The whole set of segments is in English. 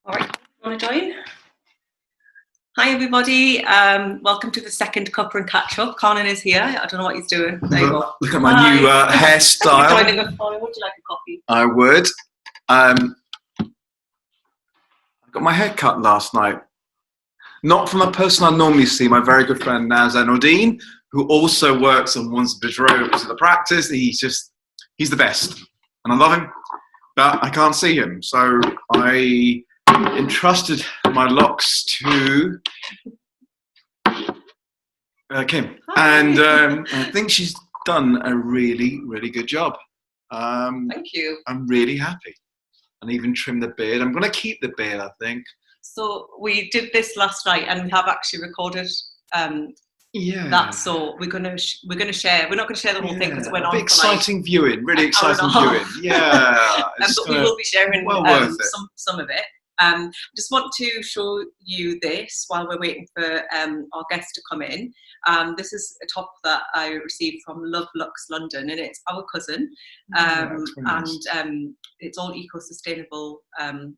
All right, you want to join? Hi everybody, welcome to the second Cuppa and Catch Up. Conan is here. I don't know what he's doing. There you go. Look at my new hairstyle. Joining us, Conan. Would you like a coffee? I would. I got my hair cut last night. Not from a person I normally see, my very good friend Nazan Odin, who also works on Ones of Roads at the practice. He's the best. And I love him, but I can't see him. So I entrusted my locks to Kim. Hi. And I think she's done a really, really good job. Thank you. I'm really happy. And even trimmed the beard. I'm going to keep the beard, I think. So we did this last night, and we have actually recorded that. So we're going to share. We're not going to share the whole thing because it went on. Exciting viewing, really exciting viewing. Yeah. But we will be sharing worth it. some of it. Just want to show you this while we're waiting for our guest to come in. This is a top that I received from Love Lux London, and it's our cousin. And it's all eco-sustainable, and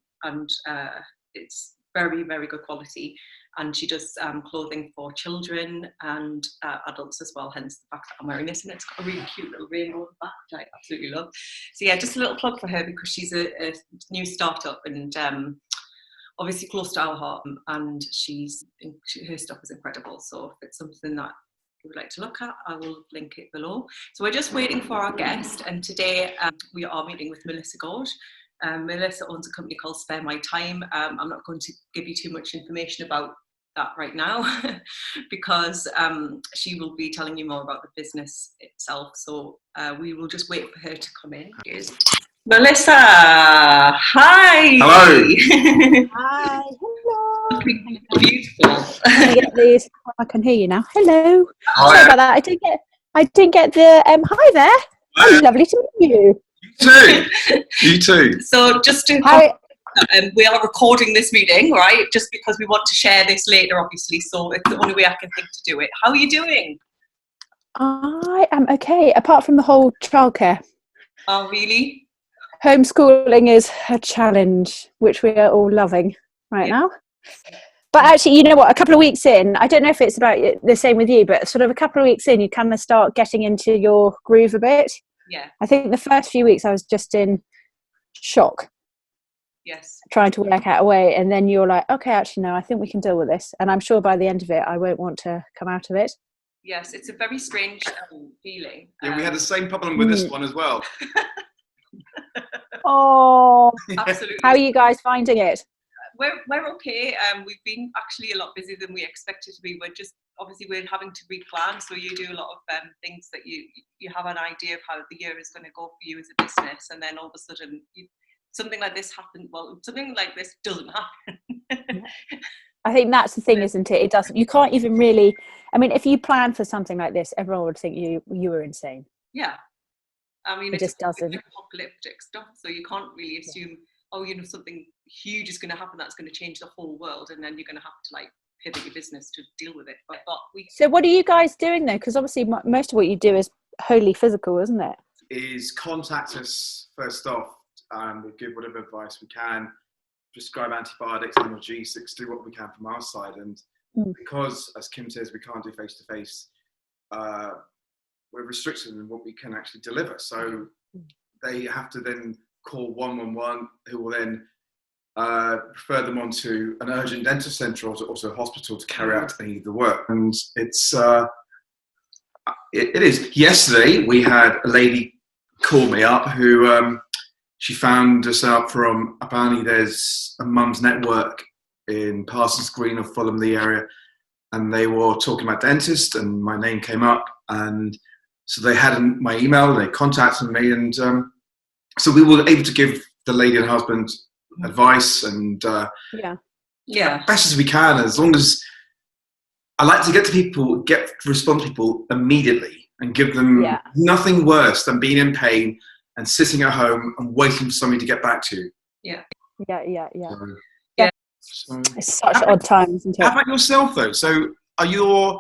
it's very, very good quality. And she does clothing for children and adults as well, hence the fact that I'm wearing this, and it's got a really cute little rainbow on the back, which I absolutely love. So yeah, just a little plug for her because she's a new startup and obviously close to our heart, and her stuff is incredible. So if it's something that you would like to look at, I will link it below. So we're just waiting for our guest, and today we are meeting with Melissa Gorge. Melissa owns a company called SpareMyTime. I'm not going to give you too much information about that right now because she will be telling you more about the business itself. So we will just wait for her to come in. Melissa, hi. Hello. Hi. Hello. Beautiful. I can hear you now. Hello. Hi. Sorry about that. I didn't get the hi there. Hi. Lovely to meet you. You too. So just to we are recording this meeting, right? Just because we want to share this later, obviously. So it's the only way I can think to do it. How are you doing? I am okay, apart from the whole childcare. Oh, really? Homeschooling is a challenge, which we are all loving right now. But actually, you know what? A couple of weeks in, I don't know if it's about the same with you, but sort of a couple of weeks in, you kind of start getting into your groove a bit. Yeah. I think the first few weeks I was just in shock. Yes. Trying to work out a way, and then you're like, okay, actually no, I think we can deal with this. And I'm sure by the end of it, I won't want to come out of it. Yes, it's a very strange feeling. Yeah, we had the same problem with this one as well. Oh, absolutely. How are you guys finding it? We're okay. We've been actually a lot busier than we expected to be. We're having to replan. So you do a lot of things that you have an idea of how the year is going to go for you as a business, and then all of a sudden something like this happened. Well, something like this doesn't happen. I think that's the thing, isn't it? It doesn't. You can't even really. I mean, if you plan for something like this, everyone would think you were insane. Yeah. I mean, it just doesn't. Apocalyptic stuff, so you can't really assume, something huge is going to happen that's going to change the whole world, and then you're going to have to pivot your business to deal with it. So what are you guys doing though? Because obviously most of what you do is wholly physical, isn't it? Is contact us first off, and we'll give whatever advice we can, prescribe antibiotics, analgesics, do what we can from our side. And because, as Kim says, we can't do face-to-face, we're restricted in what we can actually deliver. So they have to then call 111, who will then refer them on to an urgent dental centre or also a hospital to carry out any of the work. And it's it is. Yesterday we had a lady call me up who she found us out from, apparently there's a mum's network in Parsons Green or Fulham, the area, and they were talking about dentists, and my name came up, and so they had my email, and they contacted me, and so we were able to give the lady and husband advice and best as we can. As long as I like to respond to people immediately and give them nothing worse than being in pain and sitting at home and waiting for somebody to get back to you. Yeah. So, it's such odd times, isn't it? How about yourself though? So are you?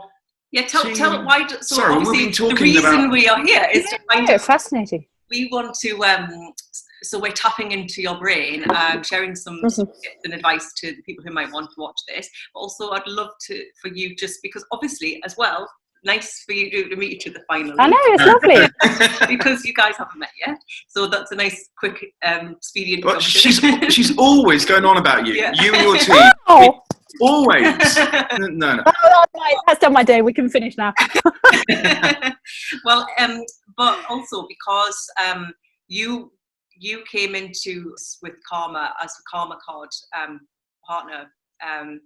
Yeah, tell why. So sorry, obviously the reason we are here is to find out. Fascinating. We want to so we're tapping into your brain, sharing some tips and advice to the people who might want to watch this. But also, I'd love for you, just because obviously as well, nice for you to meet each other finally. I know, it's lovely. Because you guys haven't met yet. So that's a nice, quick, speedy introduction. Well, she's always going on about you. Yeah. You and your team. Oh. Always. No. Oh, that's done my day. We can finish now. Well, but also because you came into with Karma as a Karma card partner, and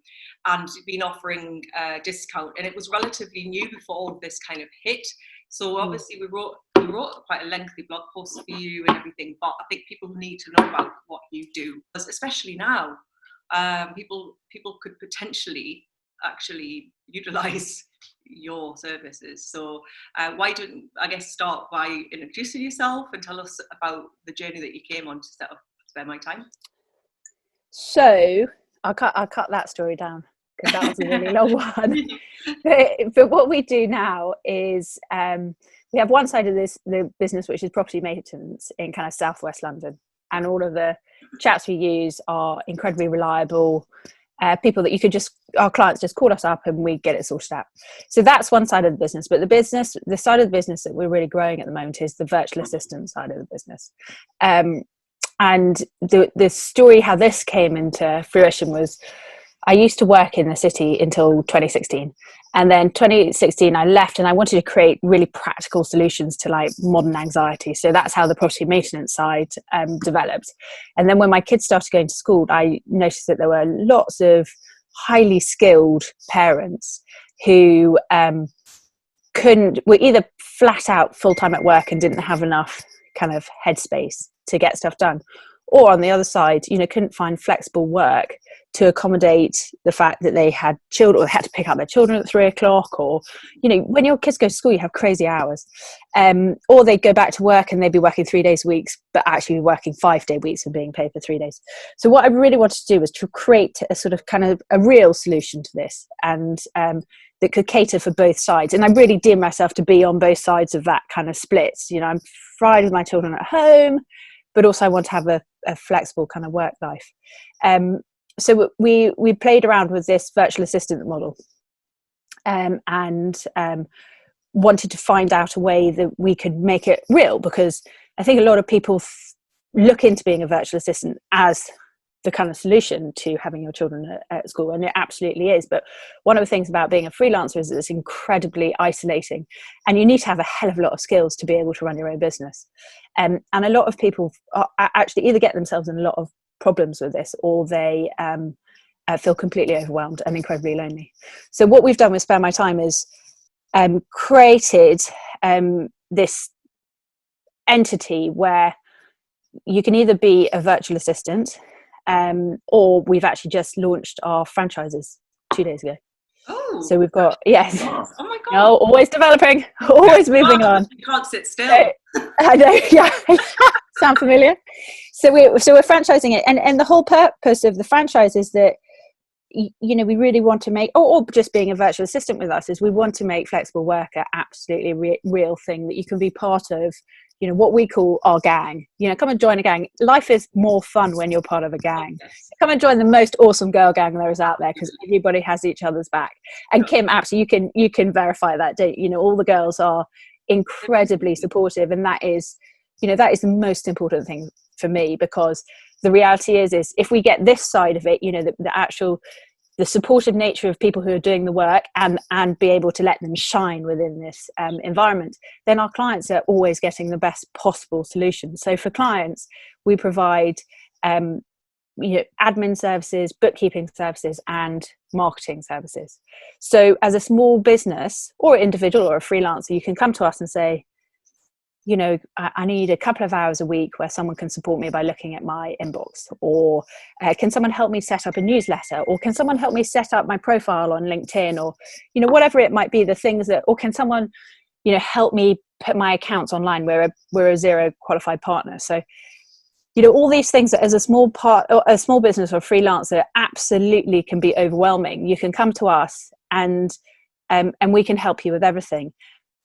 been offering a discount, and it was relatively new before all of this kind of hit. So obviously we wrote quite a lengthy blog post for you and everything, but I think people need to know about what you do, especially now. People could potentially actually utilize your services. So why don't I guess start by introducing yourself and tell us about the journey that you came on to set up SpareMyTime. So I'll cut that story down because that was a really long one. But what we do now is we have one side of the business which is property maintenance in kind of southwest London, and all of the chaps we use are incredibly reliable people that our clients just call us up and we get it sorted out. So that's one side of the business. But the side of the business that we're really growing at the moment is the virtual assistant side of the business. And the story how this came into fruition was I used to work in the city until 2016. And then 2016 I left and I wanted to create really practical solutions to like modern anxiety. So that's how the property maintenance side developed. And then when my kids started going to school, I noticed that there were lots of highly skilled parents who were either flat out full-time at work and didn't have enough kind of headspace to get stuff done, or on the other side, couldn't find flexible work to accommodate the fact that they had children or had to pick up their children at 3 o'clock, or when your kids go to school you have crazy hours, or they'd go back to work and they'd be working 3 days a week but actually working 5-day weeks and being paid for 3 days. So what I really wanted to do was to create a sort of kind of a real solution to this, and that could cater for both sides. And I really deem myself to be on both sides of that kind of split. I'm fried with my children at home, but also I want to have a flexible kind of work life. So we played around with this virtual assistant model, and wanted to find out a way that we could make it real, because I think a lot of people look into being a virtual assistant as the kind of solution to having your children at school, and it absolutely is. But one of the things about being a freelancer is that it's incredibly isolating, and you need to have a hell of a lot of skills to be able to run your own business. And a lot of people actually either get themselves in a lot of problems with this, or they feel completely overwhelmed and incredibly lonely. So what we've done with SpareMyTime is created this entity where you can either be a virtual assistant, or we've actually just launched our franchises 2 days ago. Oh, so we've got, yes. Oh my God. No, always developing, always moving on. You can't sit still. I know, yeah. Sound familiar? So we're franchising it, and the whole purpose of the franchise is that we really want to make, or just being a virtual assistant with us, is we want to make flexible work an absolutely real thing that you can be part of. What we call our gang. Come and join a gang. Life is more fun when you're part of a gang. Come and join the most awesome girl gang there is out there, because everybody has each other's back. And Kim, absolutely, you can verify that. All the girls are incredibly supportive, and that is the most important thing for me, because the reality is if we get this side of it, the supportive nature of people who are doing the work, and be able to let them shine within this environment, then our clients are always getting the best possible solution. So for clients, we provide admin services, bookkeeping services, and marketing services. So as a small business or individual or a freelancer, you can come to us and say, I need a couple of hours a week where someone can support me by looking at my inbox, or can someone help me set up a newsletter, or can someone help me set up my profile on LinkedIn, or whatever it might be, the things that, or can someone help me put my accounts online. We're a zero qualified partner, so all these things that as a small business or freelancer absolutely can be overwhelming. You can come to us and we can help you with everything.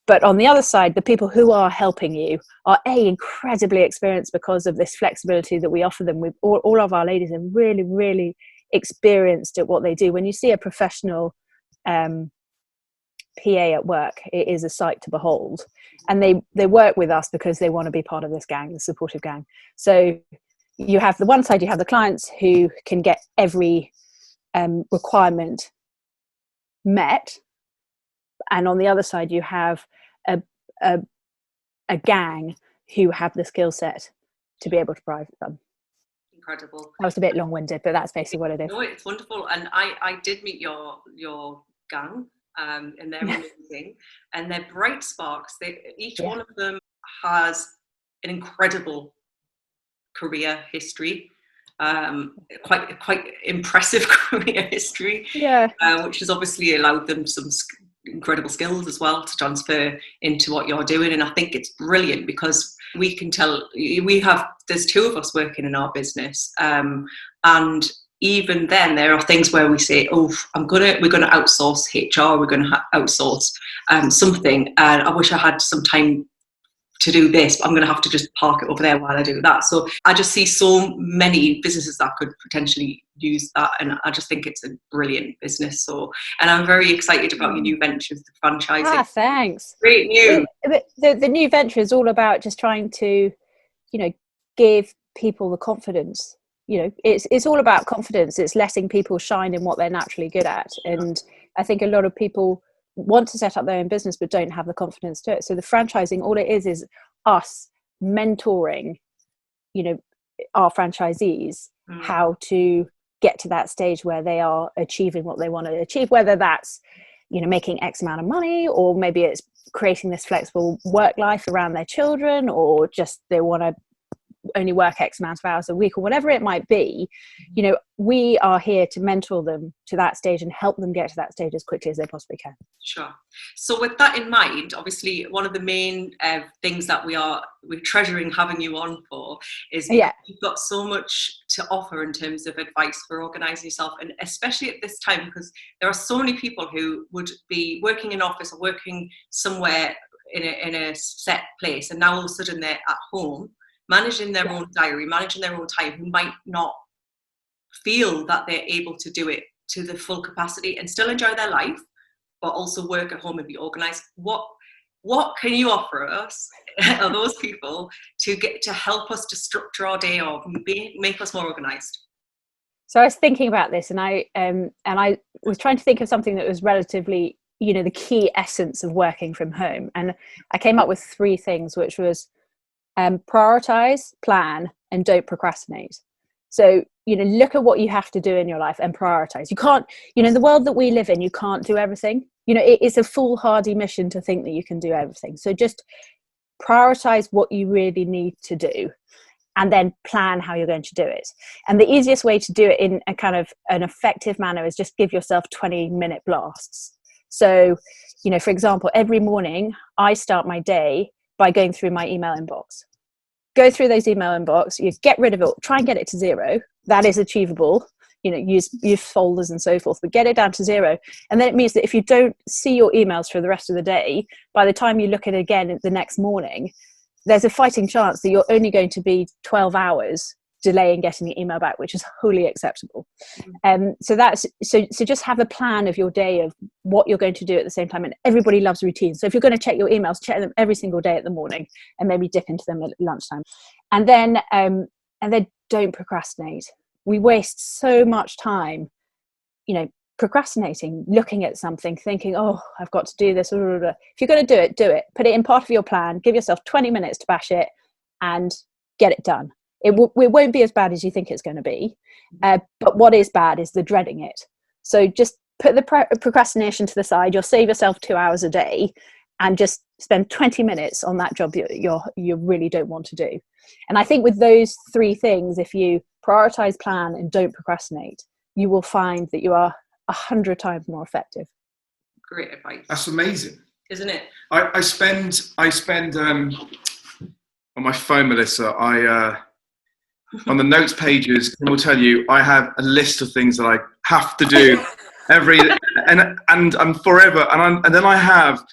But on the other side, the people who are helping you are incredibly experienced because of this flexibility that we offer them. With all of our ladies are really, really experienced at what they do. When you see a professional PA at work, it is a sight to behold. And they work with us because they want to be part of this gang, the supportive gang. So you have the one side, you have the clients who can get every requirement met, and on the other side you have a gang who have the skill set to be able to provide them. Incredible. That was a bit long-winded, but that's basically what it is. No, it's wonderful. And I did meet your gang, and they're amazing, and they're bright sparks. Each one of them has an incredible career history, quite impressive career history, which has obviously allowed them some incredible skills as well to transfer into what you're doing. And I think it's brilliant because we can tell there's two of us working in our business, and even then there are things where we say, we're going to outsource HR, we're going to outsource something, and I wish I had some time to do this, but I'm going to have to just park it over there while I do that. So I just see so many businesses that could potentially use that, and I just think it's a brilliant business. So, and I'm very excited about your new ventures, the franchising. Thanks. Great news. The new venture is all about just trying to, give people the confidence. It's all about confidence. It's letting people shine in what they're naturally good at, and I think a lot of people want to set up their own business but don't have the confidence to it. So the franchising, all it is us mentoring our franchisees how to get to that stage where they are achieving what they want to achieve, whether that's making X amount of money, or maybe it's creating this flexible work life around their children, or just they want to only work X amount of hours a week, or whatever it might be. We are here to mentor them to that stage and help them get to that stage as quickly as they possibly can. Sure. So with that in mind, obviously one of the main things that we're treasuring having you on for is you've got so much to offer in terms of advice for organising yourself, and especially at this time, because there are so many people who would be working in office or working somewhere in a set place, and now all of a sudden they're at home managing their own diary, managing their own time, who might not feel that they're able to do it to the full capacity and still enjoy their life, but also work at home and be organised. What can you offer us, or those people, to help us to structure our day or make us more organised? So I was thinking about this, and I was trying to think of something that was relatively, the key essence of working from home, and I came up with 3 things, which was prioritize, plan, and don't procrastinate. So, look at what you have to do in your life and prioritize. You can't, in the world that we live in, you can't do everything. It's a foolhardy mission to think that you can do everything. So just prioritize what you really need to do, and then plan how you're going to do it. And the easiest way to do it in a kind of an effective manner is just give yourself 20-minute blasts. So, for example, every morning I start my day by going through my email inbox. Go through those email inbox, you get rid of it, try and get it to 0. That is achievable. Use folders and so forth, but get it down to 0. And then it means that if you don't see your emails for the rest of the day, by the time you look at it again the next morning, there's a fighting chance that you're only going to be 12 hours delaying getting the email back, which is wholly acceptable. So just have a plan of your day of what you're going to do at the same time. And everybody loves routines. So if you're going to check your emails, check them every single day at the morning, and maybe dip into them at lunchtime. And then don't procrastinate. We waste so much time, procrastinating, looking at something, thinking, I've got to do this. If you're going to do it. Put it in part of your plan. Give yourself 20 minutes to bash it and get it done. It won't be as bad as you think it's going to be. But what is bad is the dreading it. So just put the procrastination to the side. You'll save yourself 2 hours a day, and just spend 20 minutes on that job you really don't want to do. And I think with those 3 things, if you prioritize, plan, and don't procrastinate, you will find that you are 100 times more effective. Great advice. That's amazing, isn't it? I spend on my phone, Melissa, on the notes pages, I will tell you, I have a list of things that I have to do and I'm forever. And then I have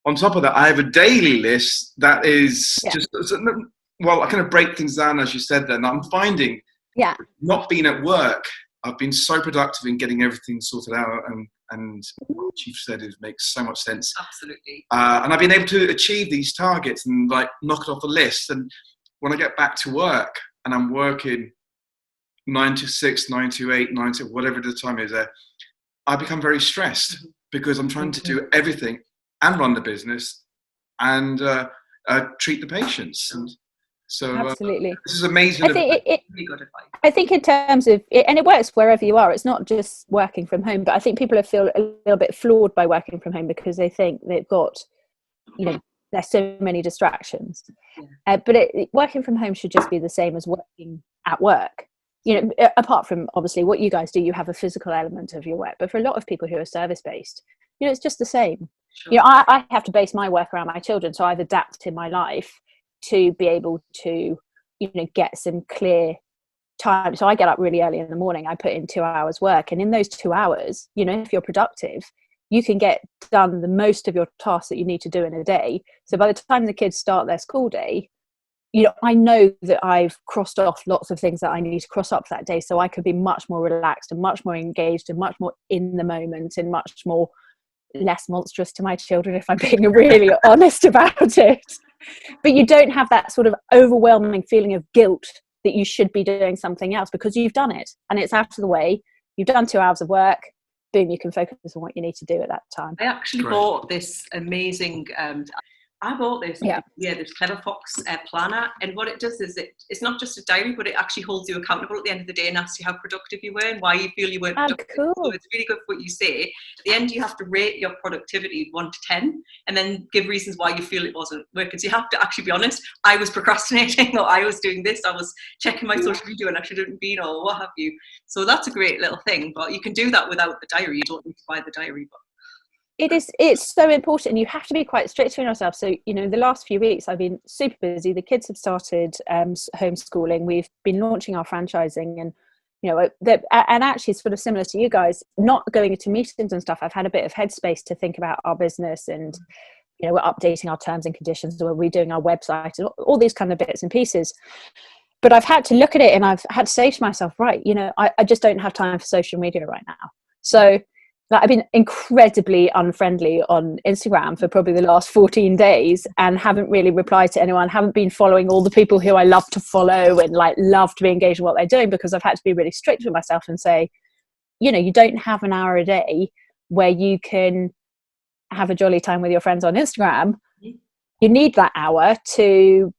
on top of that, I have a daily list that is Yeah. just, well, I kind of break things down, as you said then. I'm finding not being at work, I've been so productive in getting everything sorted out, and what you've said makes so much sense. Absolutely. And I've been able to achieve these targets and like knock it off the list. And when I get back to work and I'm working 9 to 6, 9 to 8, 9 to whatever the time is there, I become very stressed because I'm trying to do everything and run the business and treat the patients. And so Absolutely. this is amazing. I think Really good advice. I think in terms of it, and it works wherever you are. It's not just working from home, but I think people feel a little bit flawed by working from home because they think they've got, there's so many distractions. But working from home should just be the same as working at work. Apart from obviously what you guys do, you have a physical element of your work. But for a lot of people who are service based, it's just the same. Sure. I have to base my work around my children, so I've adapted my life to be able to, get some clear time. So I get up really early in the morning. I put in 2 hours work, and in those 2 hours, if you're productive, you can get done the most of your tasks that you need to do in a day. So by the time the kids start their school day, I know that I've crossed off lots of things that I need to cross up that day, so I could be much more relaxed and much more engaged and much more in the moment and much more less monstrous to my children, if I'm being really honest about it. But you don't have that sort of overwhelming feeling of guilt that you should be doing something else because you've done it and it's out of the way. You've done 2 hours of work. Boom, you can focus on what you need to do at that time. I actually bought this amazing this Clever Fox planner, and what it does is it's not just a diary, but it actually holds you accountable at the end of the day and asks you how productive you were and why you feel you weren't productive. Cool. So it's really good for what you say. At the end, you have to rate your productivity 1 to 10 and then give reasons why you feel it wasn't working. So you have to actually be honest. I was procrastinating, or I was doing this, I was checking my social media and I shouldn't have been, or what have you. So that's a great little thing, but you can do that without the diary. You don't need to buy the diary book. It's so important, and you have to be quite strict on yourself. So the last few weeks I've been super busy. The kids have started homeschooling. We've been launching our franchising, and and actually sort of similar to you guys, not going into meetings and stuff, I've had a bit of headspace to think about our business, and we're updating our terms and conditions, we're redoing our website and all these kind of bits and pieces. But I've had to look at it and I've had to say to myself, right, I just don't have time for social media right now. So I've been incredibly unfriendly on Instagram for probably the last 14 days and haven't really replied to anyone, haven't been following all the people who I love to follow and love to be engaged in what they're doing, because I've had to be really strict with myself and say, you don't have an hour a day where you can have a jolly time with your friends on Instagram. You need that hour to